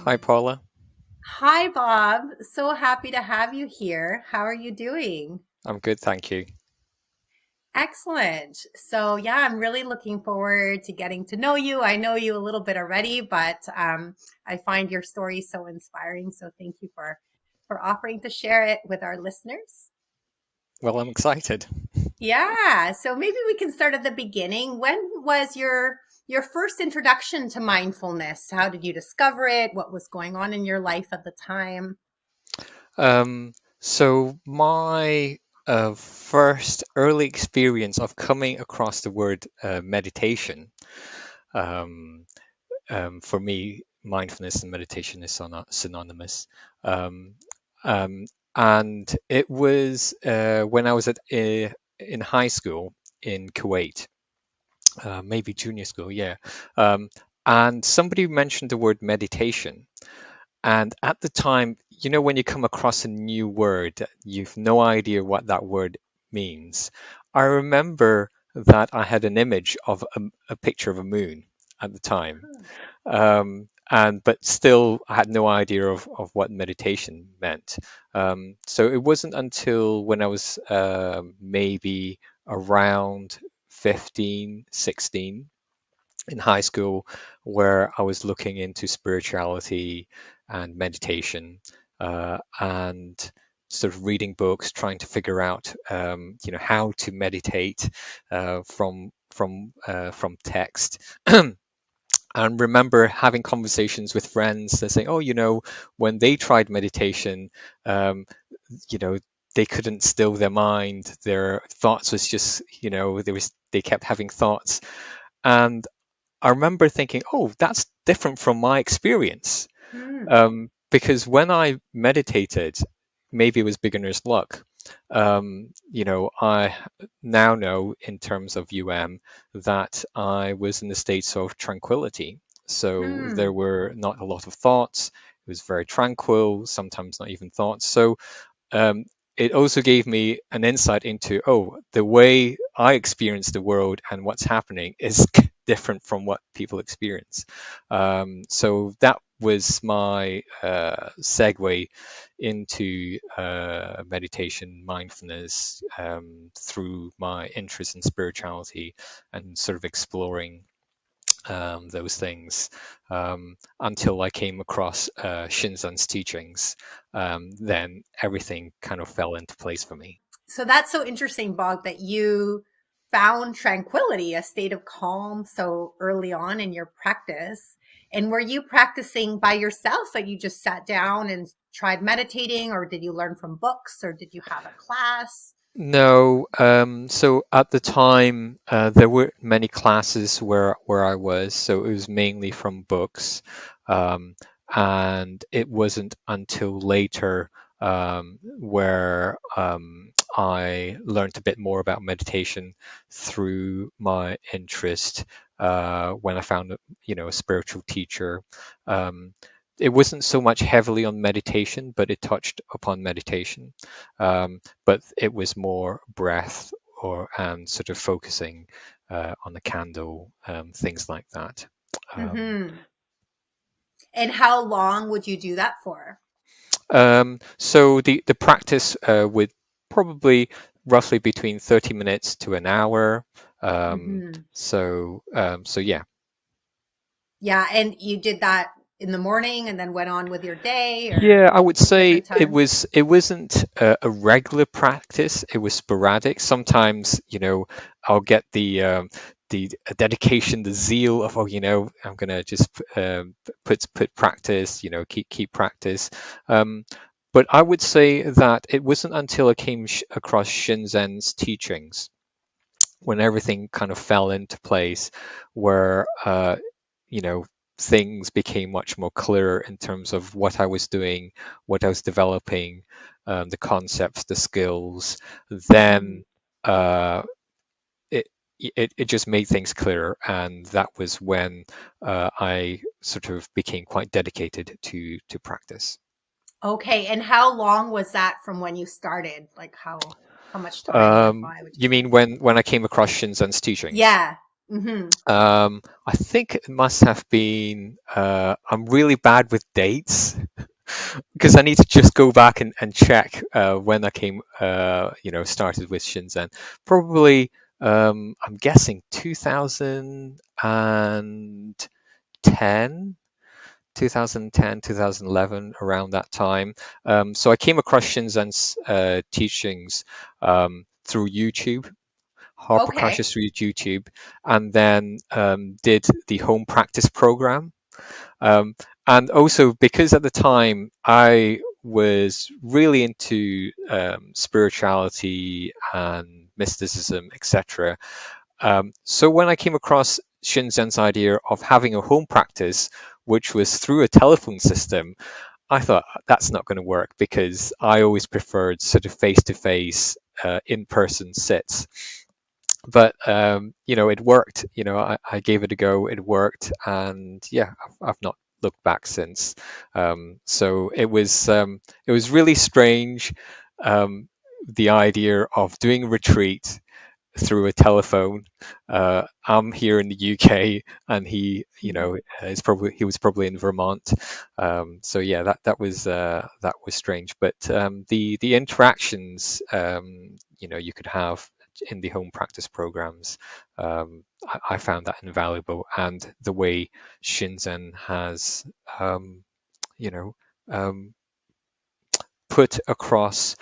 Hi, Paula. Hi, Bob. So happy to have you here. How are you doing? I'm good, thank you. Excellent. So, yeah, I'm really looking forward to getting to know you. I know you a little bit already, but I find your story so inspiring. So, thank you for offering to share it with our listeners. Well, I'm excited. Yeah. So, maybe we can start at the beginning. When was your first introduction to mindfulness? How did you discover it? What was going on in your life at the time? So my first early experience of coming across the word meditation, um, for me, mindfulness and meditation is synonymous. Um, um, and it was when I was in high school in Kuwait, maybe junior school, yeah. Um, and somebody mentioned the word meditation. And at the time, when you come across a new word, you've no idea what that word means. I remember that I had an image of a picture of a moon at the time. And but still I had no idea of what meditation meant. So it wasn't until when I was maybe around 15, 16 in high school where I was looking into spirituality and meditation, and sort of reading books, trying to figure out, how to meditate from text. And remember having conversations with friends. They're saying, "Oh, when they tried meditation, um, you know, they couldn't still their mind. Their thoughts was just, they kept having thoughts." And I remember thinking, oh, that's different from my experience. Hmm. Because when I meditated, maybe it was beginner's luck. I now know in terms of that I was in the states of tranquility. So there Hmm. were not a lot of thoughts. It was very tranquil, sometimes not even thoughts. So um, it also gave me an insight into, oh, the way I experience the world and what's happening is different from what people experience. So that was my segue into meditation, mindfulness, through my interest in spirituality and sort of exploring those things, until I came across Shinzan's teachings. Then everything kind of fell into place for me. So that's so interesting, Bog, that you found tranquility, a state of calm so early on in your practice. And were you practicing by yourself? Like you just sat down and tried meditating, or did you learn from books, or did you have a class? No, so at the time there were many classes where I was, so it was mainly from books, um, and it wasn't until later where I learned a bit more about meditation through my interest, when I found a spiritual teacher. Um, it wasn't so much heavily on meditation, but it touched upon meditation. But it was more breath or and sort of focusing on the candle, things like that. Um, Hmm. And how long would you do that for? so the practice would probably roughly between 30 minutes to an hour. Hmm. So yeah. Yeah, and you did that in the morning and then went on with your day or Yeah, I would say different times? it wasn't a regular practice. It was sporadic. Sometimes, I'll get the dedication, the zeal of, oh, I'm gonna just put practice, keep practice. Um, but I would say that it wasn't until I came across Shinzen's teachings when everything kind of fell into place, where you know things became much more clear in terms of what I was doing, what I was developing, the concepts, the skills. Hmm. Then uh, it, it just made things clearer, and that was when I sort of became quite dedicated to practice. Okay, and how long was that from when you started? Like how much time went by, would you You say? mean when I came across Shinzen's teachings? Yeah. Hmm. I think it must have been. I'm really bad with dates because I need to just go back and check when I came, started with Shenzhen. Probably, I'm guessing 2010, 2010, 2011, around that time. So I came across Shinzen's teachings through YouTube. Harper Okay. Prakash through YouTube, and then did the home practice program. Um, and also because at the time I was really into spirituality and mysticism, etc. So when I came across Shinzen's idea of having a home practice, which was through a telephone system, I thought that's not going to work because I always preferred sort of face-to-face, in-person sits. But it worked. I gave it a go. It worked, and yeah, I've not looked back since. So it was really strange, um, the idea of doing a retreat through a telephone. I'm here in the UK, and he was probably in Vermont. So yeah, that was strange. But the interactions, you could have in the home practice programs, I found that invaluable, and the way Shinzen has, um, you know, um, put across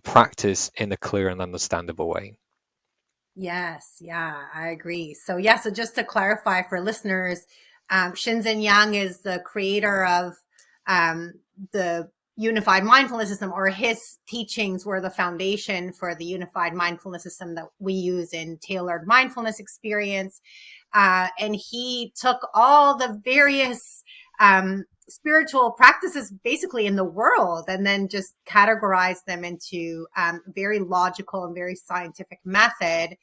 practice in a clear and understandable way. Yes, yeah, I agree. So, yeah, so just to clarify for listeners, Shinzen Yang is the creator of um, the Unified Mindfulness System, or his teachings were the foundation for the Unified Mindfulness System that we use in Tailored Mindfulness Experience. And he took all the various spiritual practices basically in the world and then just categorized them into very logical and very scientific method.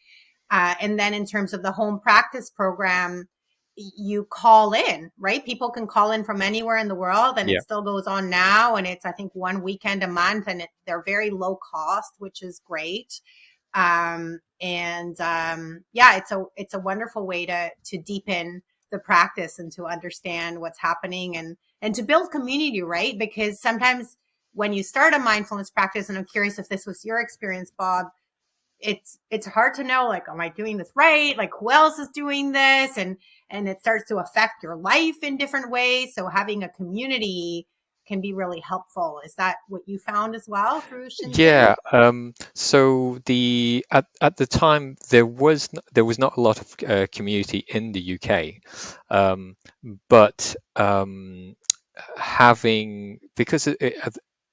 And then in terms of the home practice program, you call in, right? People can call in from anywhere in the world, and Yeah. it still goes on now. And it's, I think, one weekend a month, and they're very low cost, which is great. Yeah, it's a wonderful way to deepen the practice and to understand what's happening, and to build community, right? Because sometimes when you start a mindfulness practice, and I'm curious if this was your experience, Bob, it's hard to know, like, am I doing this right? Like, who else is doing this? And it starts to affect your life in different ways. So having a community can be really helpful. Is that what you found as well through Shinzen? Yeah. So at the time there was not a lot of community in the UK, but having because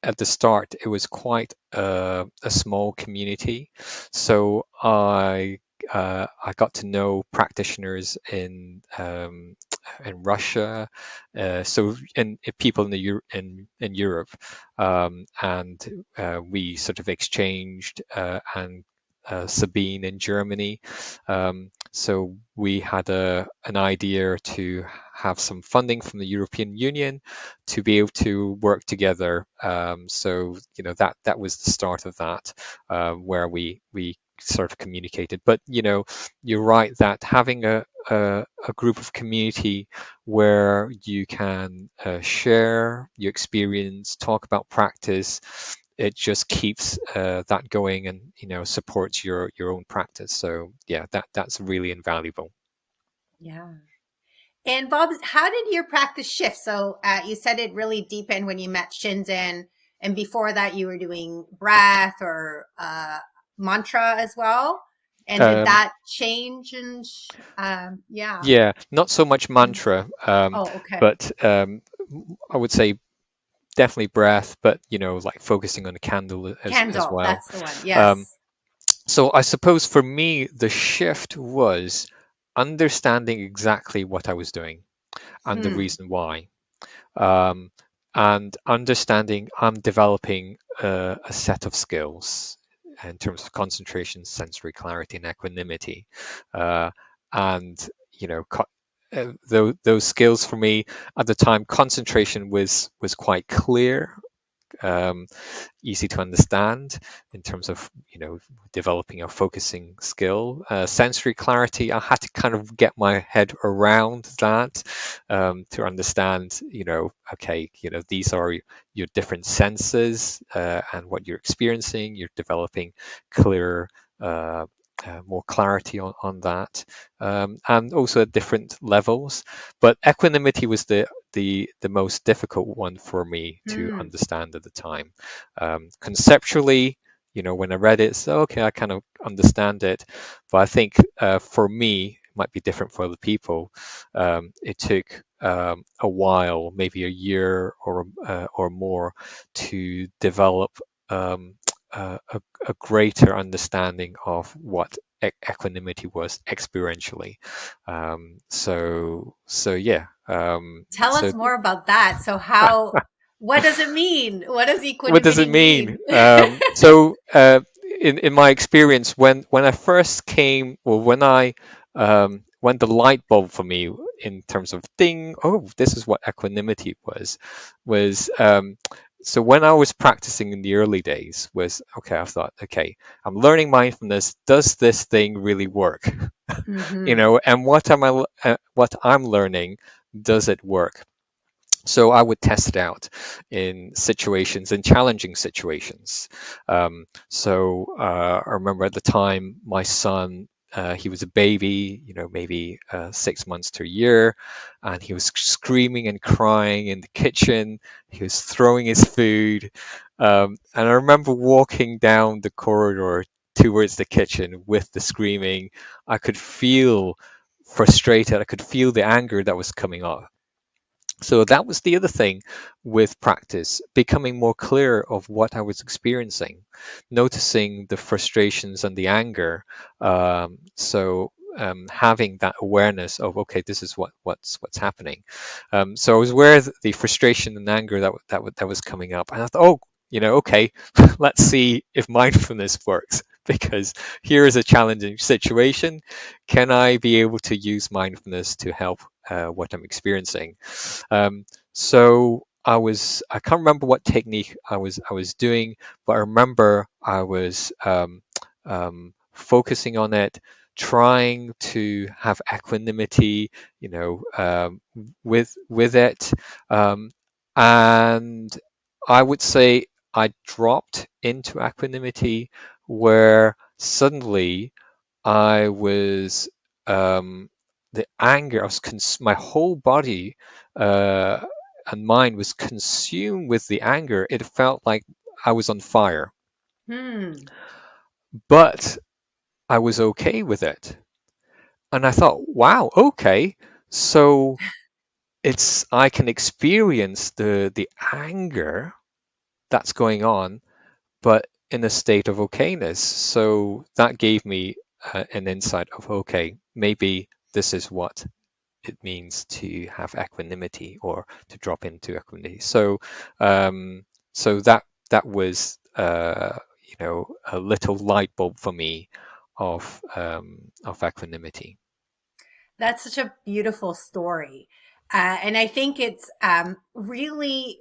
at the start it was quite a small community, so I got to know practitioners in Russia, so and people in in Europe, and we sort of exchanged, and Sabine in Germany. So we had an idea to have some funding from the European Union to be able to work together. So that was the start of that, where we sort of communicated. But you're right that having a group of community where you can share your experience, talk about practice, it just keeps that going, and supports your own practice. So yeah, that's really invaluable. Yeah. And Bob, how did your practice shift? So you said it really deepened when you met Shinzen, and before that, you were doing breath or mantra as well. And did Um, that change? And yeah. yeah, not so much Mm. mantra, Oh, okay. but I would say definitely breath, but like focusing on the candle as Candle, well. that's the one. Um, Yes. so I suppose for me the shift was understanding exactly what I was doing and the Hmm. reason why. um, and understanding I'm developing a set of skills in terms of concentration, sensory clarity, and equanimity. Uh, and you know, those skills for me at the time, concentration was quite clear. easy to understand in terms of developing a focusing skill. Sensory clarity, I had to kind of get my head around that, to understand, okay, these are your different senses, and what you're experiencing. You're developing clearer, more clarity on that, and also at different levels. But equanimity was the most difficult one for me to Hmm. understand at the time. Conceptually, when I read it, so okay, I kind of understand it, but I think, for me, it might be different for other people. It took, a while, maybe a year or more, to develop, um, a greater understanding of what equanimity was experientially. So yeah. Tell So us more about that. So what does it mean? What does what does it equanimity mean? mean? In my experience, when I first came, or when the light bulb for me, in terms of ding, oh, this is what equanimity was. So when I was practicing in the early days, was okay. I thought, okay, I'm learning mindfulness. Does this thing really work? Hmm. And what I'm learning, does it work? So I would test it out in situations, in challenging situations. I remember at the time, my son, he was a baby, maybe 6 months to a year, and he was screaming and crying in the kitchen. He was throwing his food. And I remember walking down the corridor towards the kitchen with the screaming. I could feel frustrated. I could feel the anger that was coming up. So that was the other thing with practice, becoming more clear of what I was experiencing, noticing the frustrations and the anger. Having that awareness of, okay, this is what's happening. So I was aware of the frustration and anger that was coming up, and I thought, oh, okay, let's see if mindfulness works, because here is a challenging situation. Can I be able to use mindfulness to help, what I'm experiencing? I can't remember what technique I was doing, but I remember I was, focusing on it, trying to have equanimity, with it, um, and I would say I dropped into equanimity, where suddenly I was, the anger. My whole body, uh, and mind was consumed with the anger. It felt like I was on fire, Hmm. but I was okay with it. And I thought, wow, okay, so I can experience the anger that's going on, but in a state of okayness. So that gave me, an insight of, okay, maybe this is what it means to have equanimity, or to drop into equanimity. Um, so that was, a little light bulb for me of equanimity. That's such a beautiful story. And I think it's really,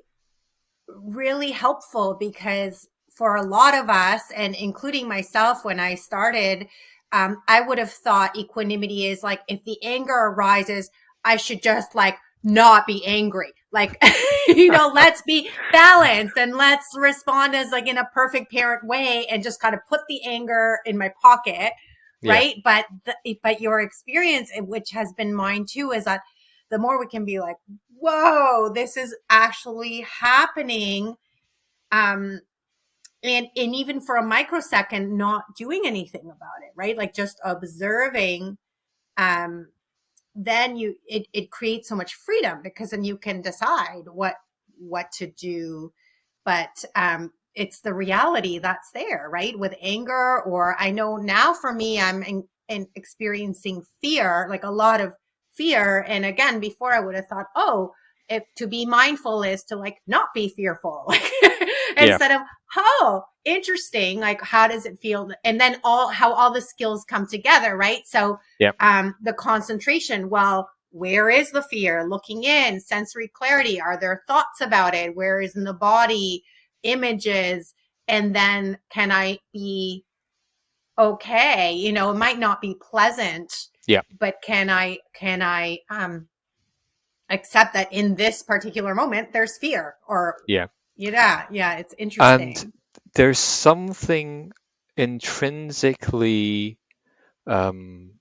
really helpful because for a lot of us, and including myself, when I started, I would have thought equanimity is like if the anger arises, I should just like not be angry. Like, let's be balanced and let's respond as like in a perfect parent way and just kind of put the anger in my pocket. Yeah, Right. But your experience, which has been mine too, is that the more we can be like, whoa, this is actually happening. Um, and even for a microsecond, not doing anything about it, right? Like just observing, um, then it creates so much freedom because then you can decide what to do. But it's the reality that's there, right? With anger, or I know now for me, I'm in experiencing fear, like a lot of fear. And again, before I would have thought, oh, if to be mindful is to like not be fearful, like yeah, instead of, oh, interesting, like how does it feel? And then how all the skills come together, right? So yeah, the concentration, well, where is the fear? Looking in, sensory clarity, are there thoughts about it? Where is in the body? images, and then can I be okay? You know, it might not be pleasant, Yeah, but can I accept that in this particular moment there's fear? Or yeah. yeah, it's And interesting. there's something intrinsically, um,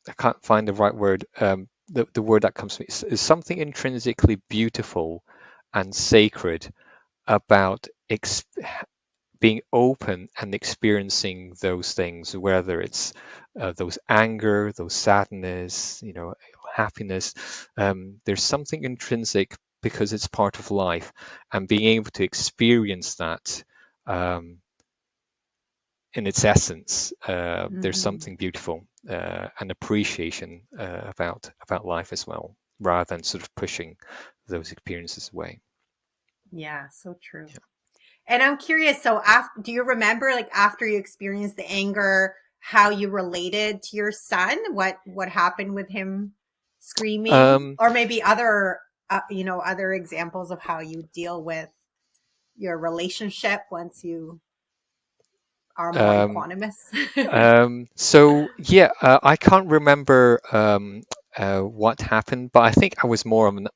I can't find the right word. The word that comes to me is something intrinsically beautiful and sacred about being open and experiencing those things, whether it's those anger, those sadness, happiness. There's something intrinsic because it's part of life, and being able to experience that um, in its essence, there's Hmm. something beautiful and appreciation about life as well, rather than sort of pushing those experiences away. Yeah, so true. Yeah. And I'm curious, so after, do you remember, like, after you experienced the anger, how you related to your son? What happened with him screaming? Um, Or maybe other other examples of how you deal with your relationship once you are more um, equanimous? So yeah, I can't remember what happened, but I think I was more on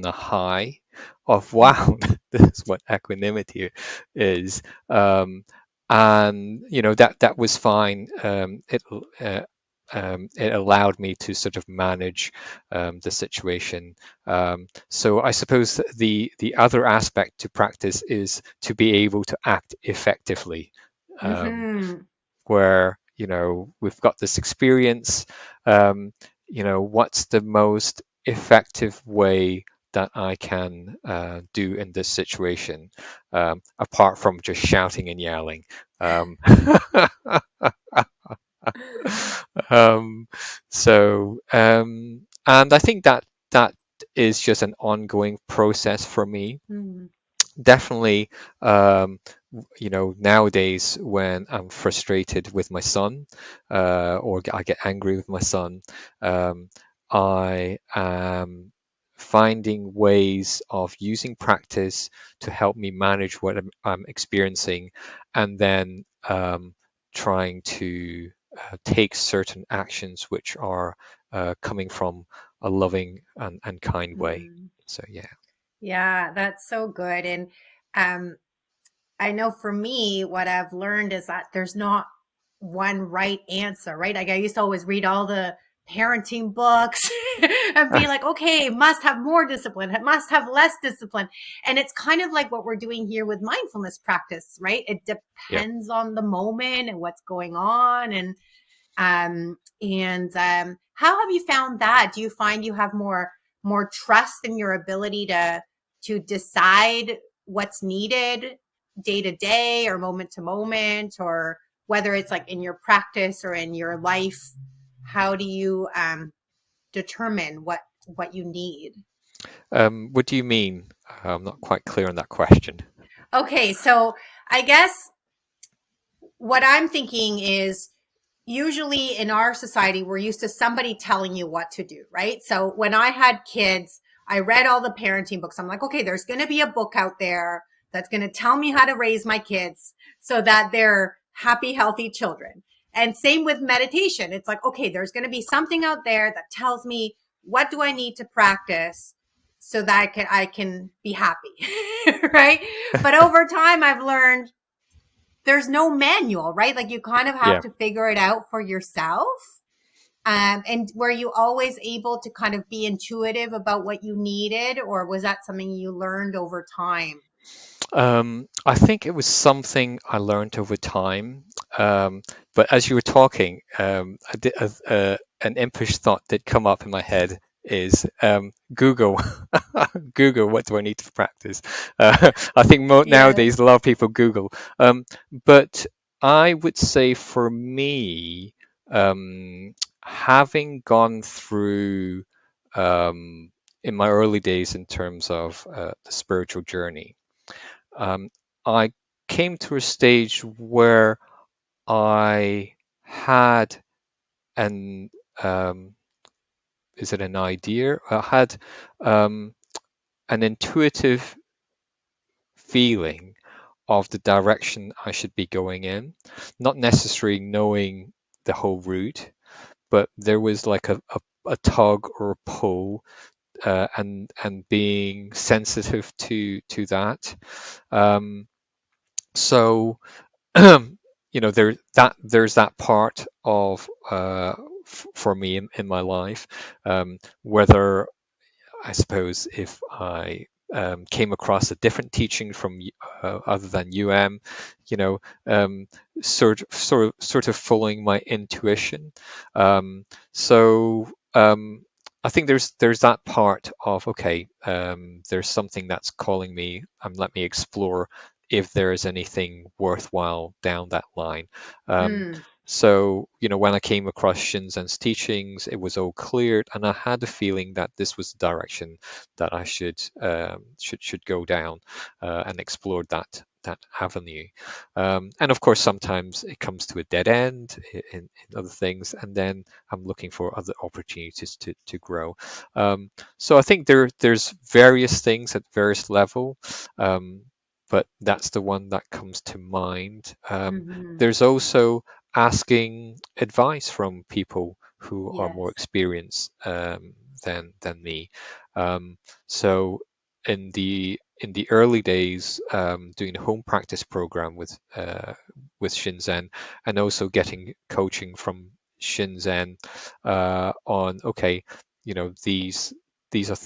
a high of wow, Hmm. this is what equanimity is, um, and that was fine. It allowed me to sort of manage the situation. So I suppose that the other aspect to practice is to be able to act effectively. Um, Hmm. where we've got this experience, what's the most effective way that I can do in this situation, apart from just shouting and yelling. um, um, and I think that is just an ongoing process for me. Hmm. Definitely, nowadays when I'm frustrated with my son, or I get angry with my son, um, I am finding ways of using practice to help me manage what I'm experiencing, and then trying to take certain actions which are coming from a loving and kind way. Hmm. So yeah. Yeah, that's so good. And um, I know for me, what I've learned is that there's not one right answer, right? Like I used to always read all the parenting books and be like, okay, must have more discipline, must have less discipline. And it's kind of like what we're doing here with mindfulness practice, right? It Yeah. depends on the moment and what's going on. And how have you found that? Do you find you have more trust in your ability to decide what's needed day to day or moment to moment, or whether it's like in your practice or in your life? How do you determine what you need? What do you mean? I'm not quite clear on that question. Okay, so I guess what I'm thinking is, usually in our society, we're used to somebody telling you what to do, right? So when I had kids, I read all the parenting books. I'm like, okay, there's going to be a book out there that's going to tell me how to raise my kids so that they're happy, healthy children. And same with meditation. It's like, okay, there's going to be something out there that tells me what do I need to practice so that I can be happy, right? But over time, I've learned there's no manual, right? Like you kind of have Yeah. to figure it out for yourself. And were you always able to kind of be intuitive about what you needed, or was that something you learned over time? I think it was something I learned over time. But as you were talking, an impish thought did come up in my head is Google. Google, what do I need to practice? I think Yes. nowadays a lot of people Google. But I would say for me, having gone through in my early days in terms of the spiritual journey, um, I came to a stage where I had an is it an idea? I had um, an intuitive feeling of the direction I should be going in, not necessarily knowing the whole route, but there was like a tug or a pull, and being sensitive to that. Um, so there's that part of for me in my life, whether I suppose if I came across a different teaching from other than you know, um, sort of following my intuition. So I think there's that part of, okay, there's something that's calling me, and let me explore if there is anything worthwhile down that line. Um, Mm, so, when I came across Shinzen's teachings, it was all cleared, and I had a feeling that this was the direction that I should go down, and explore that avenue. And of course, sometimes it comes to a dead end in other things, and then I'm looking for other opportunities to grow. So I think there's various things at various level. Um, but that's the one that comes to mind. hmm. There's also asking advice from people who are more Yes. experienced, than me. Um, so in the early days, doing a home practice program with Shinzen, and also getting coaching from Shinzen, on, okay, these are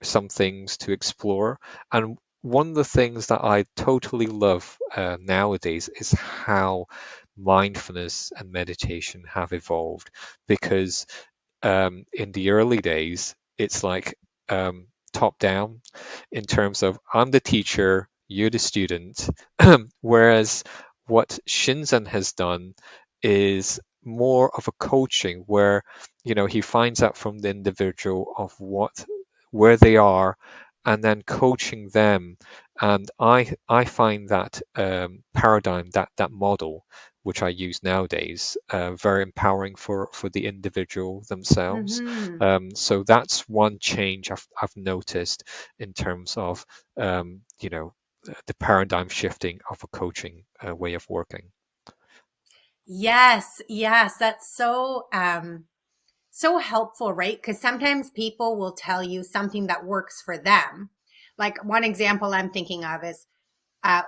some things to explore. And one of the things that I totally love nowadays is how mindfulness and meditation have evolved, because in the early days, it's like, top down, in terms of, I'm the teacher, you're the student. Whereas what Shinzen has done is more of a coaching, where he finds out from the individual of where they are, and then coaching them. And I find that paradigm, that model, which I use nowadays, very empowering for the individual themselves. Hmm. So that's one change I've noticed in terms of, the paradigm shifting of a coaching way of working. Yes, yes, that's so helpful, right? Because sometimes people will tell you something that works for them. Like one example I'm thinking of is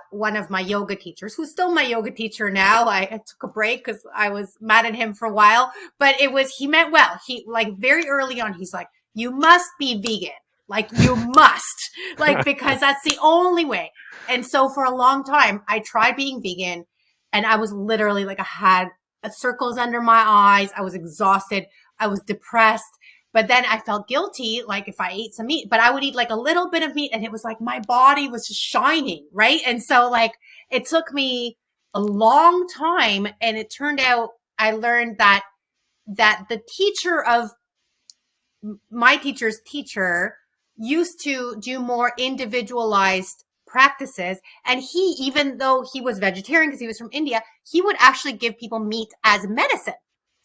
one of my yoga teachers, who's still my yoga teacher now. I took a break because I was mad at him for a while, but he meant well. He, like, very early on, he's like, you must be vegan. Like, you must, like, because that's the only way. And so for a long time, I tried being vegan, and I was literally like, I had circles under my eyes. I was exhausted. I was depressed. But then I felt guilty, like if I ate some meat, but I would eat like a little bit of meat, and it was like my body was just shining, right? And so, like, it took me a long time, and it turned out I learned that the teacher of my teacher's teacher used to do more individualized practices. And he, even though he was vegetarian because he was from India, he would actually give people meat as medicine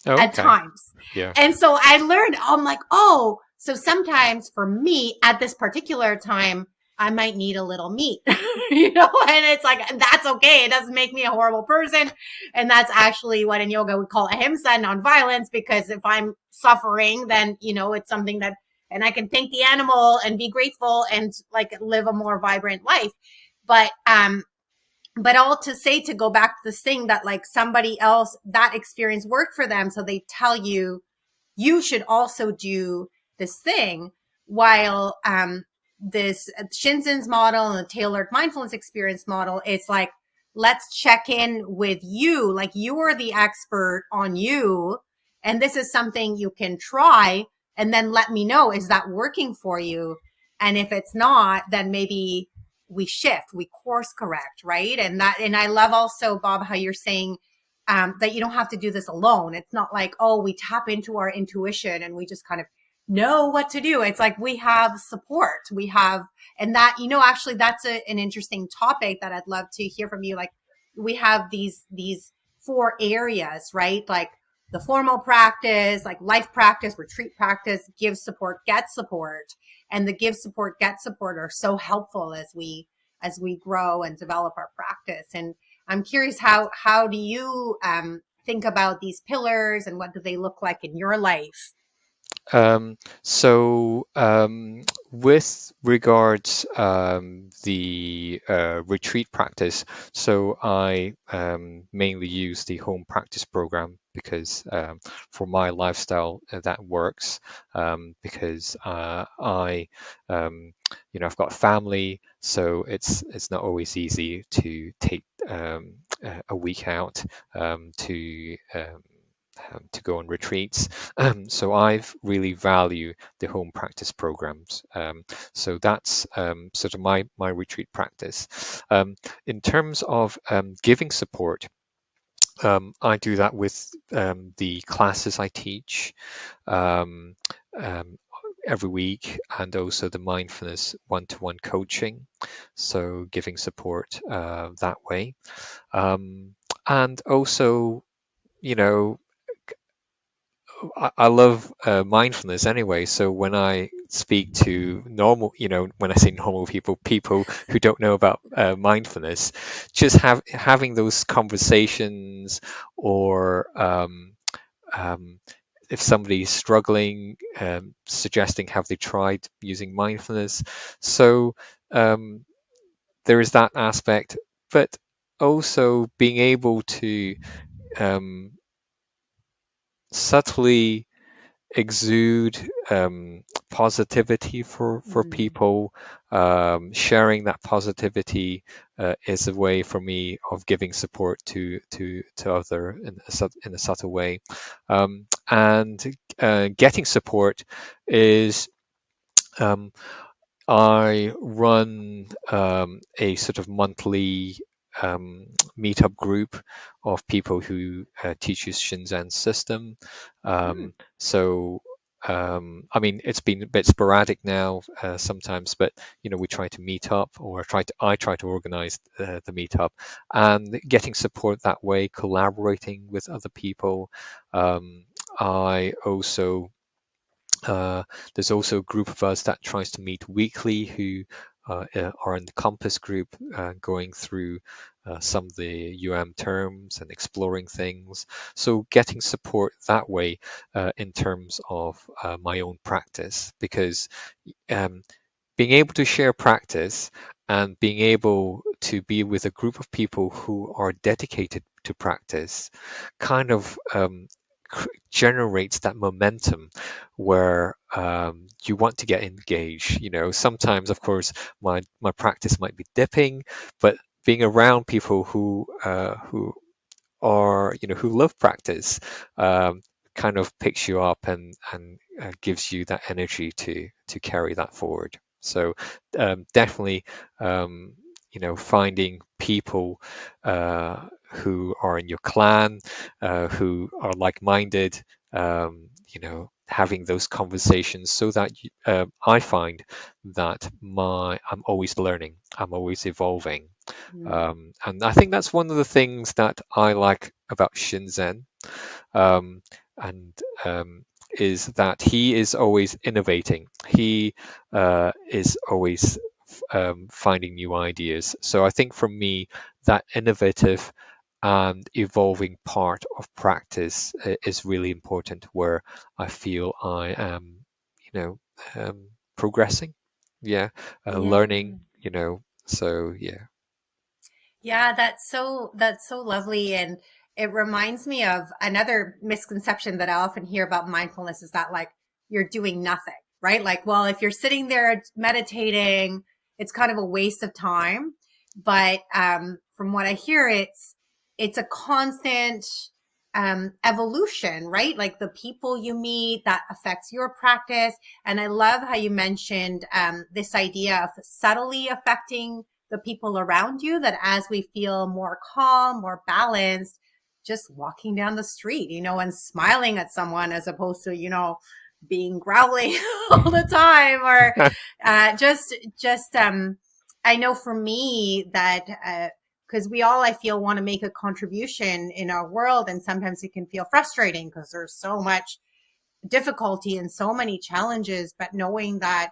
Oh, at okay. times. Yeah. And so I learned, I'm like, oh, so sometimes for me at this particular time, I might need a little meat, and it's like, that's okay. It doesn't make me a horrible person. And that's actually what in yoga we call ahimsa, nonviolence, because if I'm suffering, then, it's something that, and I can thank the animal and be grateful and like live a more vibrant life. But all to say, to go back to this thing that like somebody else, that experience worked for them, so they tell you you should also do this thing. While this Shinzen's model and the tailored mindfulness experience model, it's like, let's check in with you, like you are the expert on you, and this is something you can try, and then let me know, is that working for you? And if it's not, then maybe we shift, we course correct, right? And I love also, Bob, how you're saying that you don't have to do this alone. It's not like, oh, we tap into our intuition and we just kind of know what to do. It's like we have support. We have, and that, actually that's an interesting topic that I'd love to hear from you. Like, we have these four areas, right? Like the formal practice, like life practice, retreat practice, give support, get support. And the give support, get support are so helpful as we grow and develop our practice. And I'm curious, how do you think about these pillars, and what do they look like in your life? So, with regards the retreat practice, so I mainly use the home practice program because for my lifestyle that works because I've got a family, so it's not always easy to take a week out to go on retreats. So I've really value the home practice programs. So that's sort of my retreat practice. In terms of giving support, I do that with the classes I teach um, um, every week, and also the mindfulness one-to-one coaching. So giving support that way, and also, you know, I love mindfulness anyway. So when I speak to normal, when I say normal people, people who don't know about mindfulness, just having those conversations, or um, if somebody's struggling, suggesting have they tried using mindfulness. So um, there is that aspect, but also being able to um, subtly exude positivity for Mm, people. Sharing that positivity is a way for me of giving support to other in a subtle way, and getting support is um, I run a sort of monthly um, meetup group of people who teaches Shinzen system. mm, I mean, it's been a bit sporadic now sometimes, but we try to meet up, or I try to organize the meetup, and getting support that way, collaborating with other people. Um, I also there's also a group of us that tries to meet weekly who are in the Compass group, going through some of the terms and exploring things. So getting support that way in terms of my own practice, because um, being able to share practice and being able to be with a group of people who are dedicated to practice kind of generates that momentum where you want to get engaged. Sometimes, of course, my practice might be dipping, but being around people who love practice, kind of picks you up and gives you that energy to carry that forward. So definitely, finding people who are in your clan, who are like-minded, having those conversations, so that I find that I'm always learning, I'm always evolving, mm. and I think that's one of the things that I like about Shinzen, um, and is that he is always innovating. He is always finding new ideas. So I think for me, that innovative and evolving part of practice is really important, where I feel I am, you know, progressing. Yeah, Yeah. learning. So yeah. Yeah, that's so lovely, and it reminds me of another misconception that I often hear about mindfulness, is that like you're doing nothing, right? Like, well, if you're sitting there meditating, it's kind of a waste of time. But from what I hear, it's a constant evolution, right? Like the people you meet, that affects your practice. And I love how you mentioned this idea of subtly affecting the people around you, that as we feel more calm, more balanced, just walking down the street, and smiling at someone, as opposed to, being growling all the time, or just I know for me that because we all, I feel, want to make a contribution in our world, and sometimes it can feel frustrating because there's so much difficulty and so many challenges, but knowing that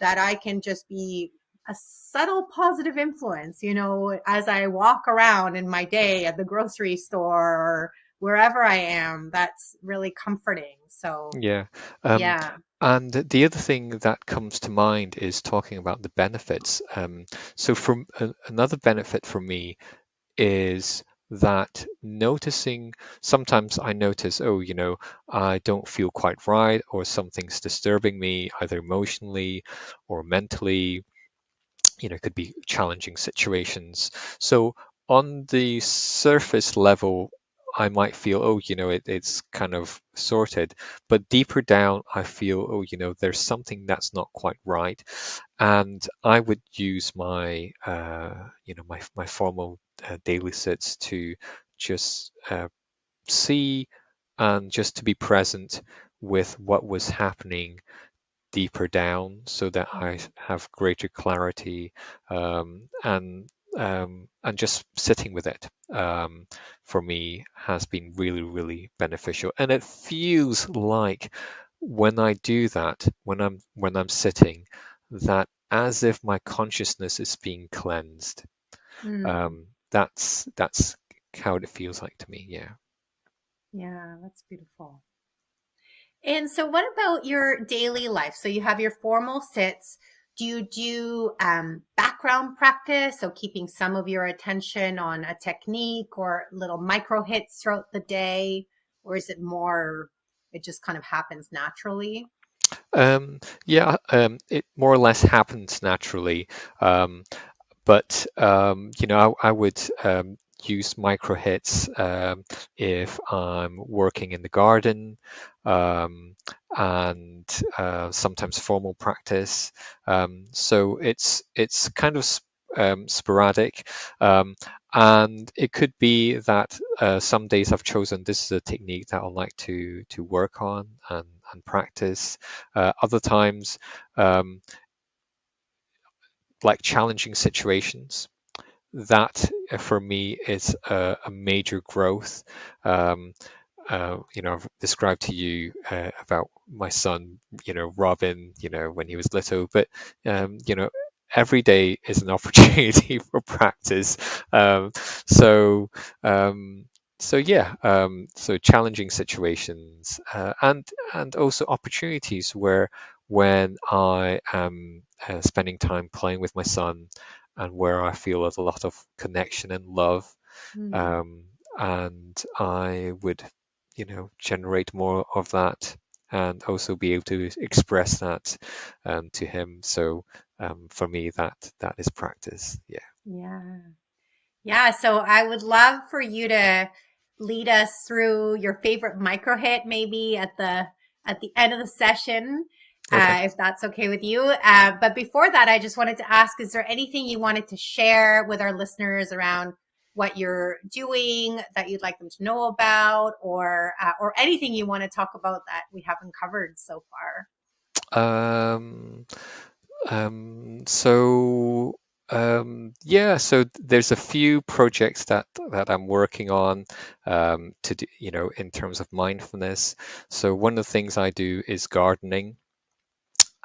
I can just be a subtle positive influence, as I walk around in my day at the grocery store or wherever I am. That's really comforting. So, Yeah. Um, yeah. and the other thing that comes to mind is talking about the benefits. So, from another benefit for me is that noticing, sometimes I notice, oh, I don't feel quite right, or something's disturbing me, either emotionally or mentally. It could be challenging situations. So on the surface level, I might feel, oh, it's kind of sorted. But deeper down, I feel, oh, there's something that's not quite right. And I would use my formal daily sits to just see and just to be present with what was happening deeper down so that I have greater clarity, and just sitting with it, for me has been really, really beneficial. And it feels like when I do that, when I'm sitting, that as if my consciousness is being cleansed. Mm, That's how it feels like to me. Yeah. yeah, that's beautiful. And so, what about your daily life? So, you have your formal sits. Do you do background practice? So, keeping some of your attention on a technique or little micro hits throughout the day? Or is it more, it just kind of happens naturally? Yeah, it more or less happens naturally. Um, but I would use micro hits if I'm working in the garden, um, and sometimes formal practice. So it's kind of sporadic, um, and it could be that some days I've chosen this is a technique that I like to work on and practice. Other times, um, like challenging situations, that for me is a major growth. Um, I've described to you about my son, Robin, when he was little, but every day is an opportunity for practice. Um, so, um, so yeah, so challenging situations, and also opportunities where when I am spending time playing with my son, and where I feel a lot of connection and love, Mm, um, and I would, generate more of that, and also be able to express that to him. So for me, that is practice. Yeah. yeah. Yeah, so I would love for you to lead us through your favorite micro hit maybe at the end of the session, Okay. if that's okay with you. But before that, I just wanted to ask, is there anything you wanted to share with our listeners around what you're doing that you'd like them to know about, or anything you want to talk about that we haven't covered so far? Um, so yeah, so there's a few projects that I'm working on, to do, in terms of mindfulness. So one of the things I do is gardening,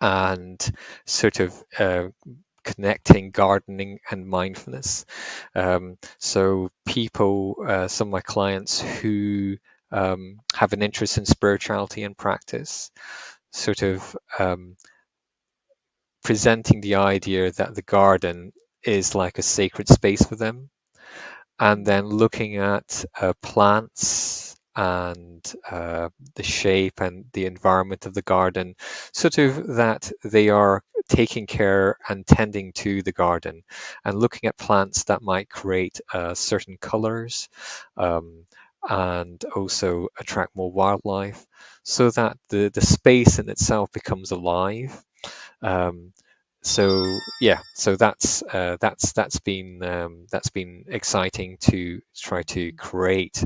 and sort of connecting gardening and mindfulness. So people, some of my clients who have an interest in spirituality and practice, sort of presenting the idea that the garden is like a sacred space for them, and then looking at plants and the shape and the environment of the garden, sort of that they are taking care and tending to the garden, and looking at plants that might create certain colors, um, and also attract more wildlife, so that the space in itself becomes alive. um, so yeah, so that's been exciting to try to create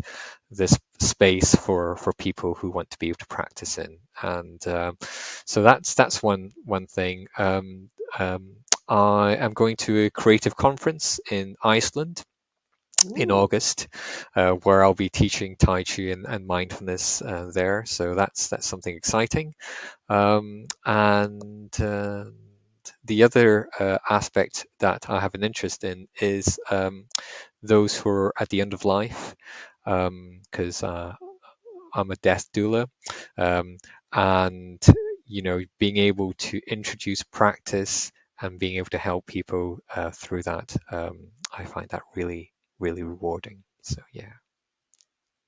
this space for people who want to be able to practice in. And so that's one thing. I am going to a creative conference in Iceland in Ooh. August, where I'll be teaching Tai Chi and mindfulness there. So that's something exciting. And the other aspect that I have an interest in is those who are at the end of life, because I'm a death doula, um, and being able to introduce practice and being able to help people through that, I find that really, really rewarding. So yeah.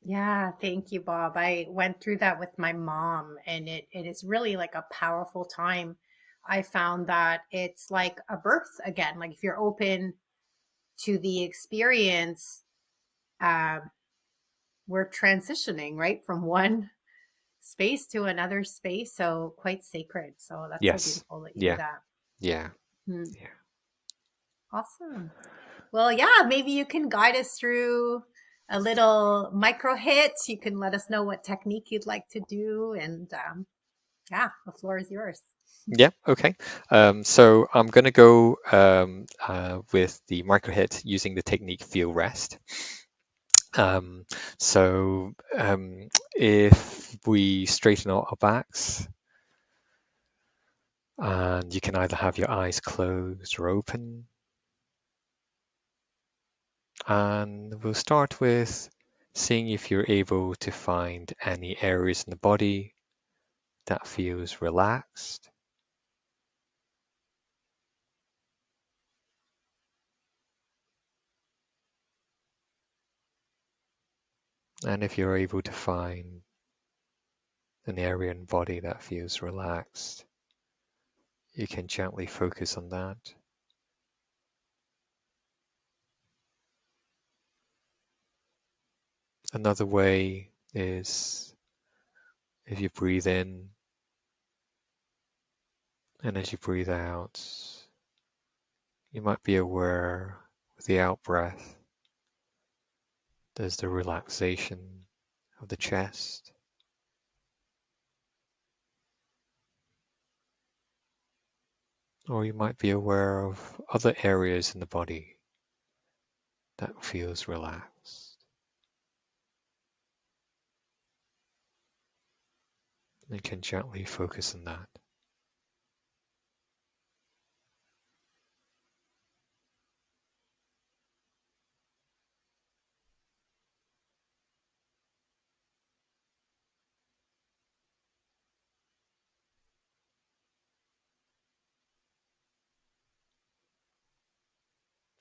Yeah, thank you, Bob. I went through that with my mom, and it is really like a powerful time. I found that it's like a birth again. Like if you're open to the experience, um, we're transitioning, right, from one space to another space. So quite sacred. So that's so Yes. beautiful that you do Yeah. that. Yeah. Hmm. Yeah. Awesome. Well, yeah, maybe you can guide us through a little micro hit. You can let us know what technique you'd like to do. And yeah, the floor is yours. Yeah. Okay. So I'm going to go with the micro hit using the technique feel rest. Um, so if we straighten out our backs, and you can either have your eyes closed or open, and we'll start with seeing if you're able to find any areas in the body that feels relaxed. And if you're able to find an area in the body that feels relaxed, you can gently focus on that. Another way is if you breathe in, and as you breathe out, you might be aware with the out breath, there's the relaxation of the chest. Or you might be aware of other areas in the body that feels relaxed. And you can gently focus on that.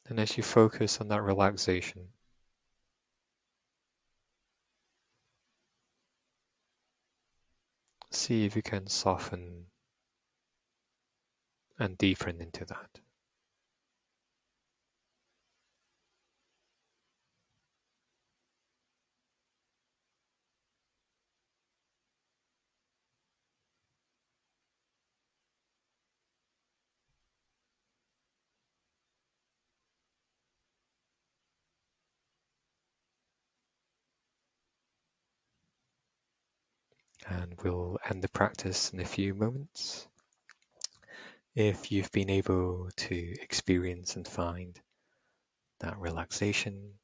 And as you focus on that relaxation, see if you can soften and deepen into that. And we'll end the practice in a few moments. If you've been able to experience and find that relaxation,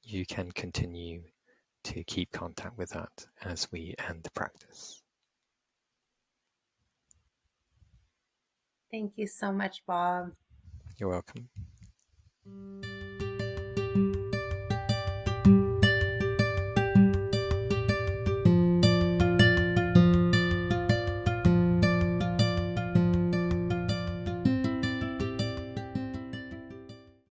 you can continue to keep contact with that as we end the practice. Thank you so much, Bob. You're welcome.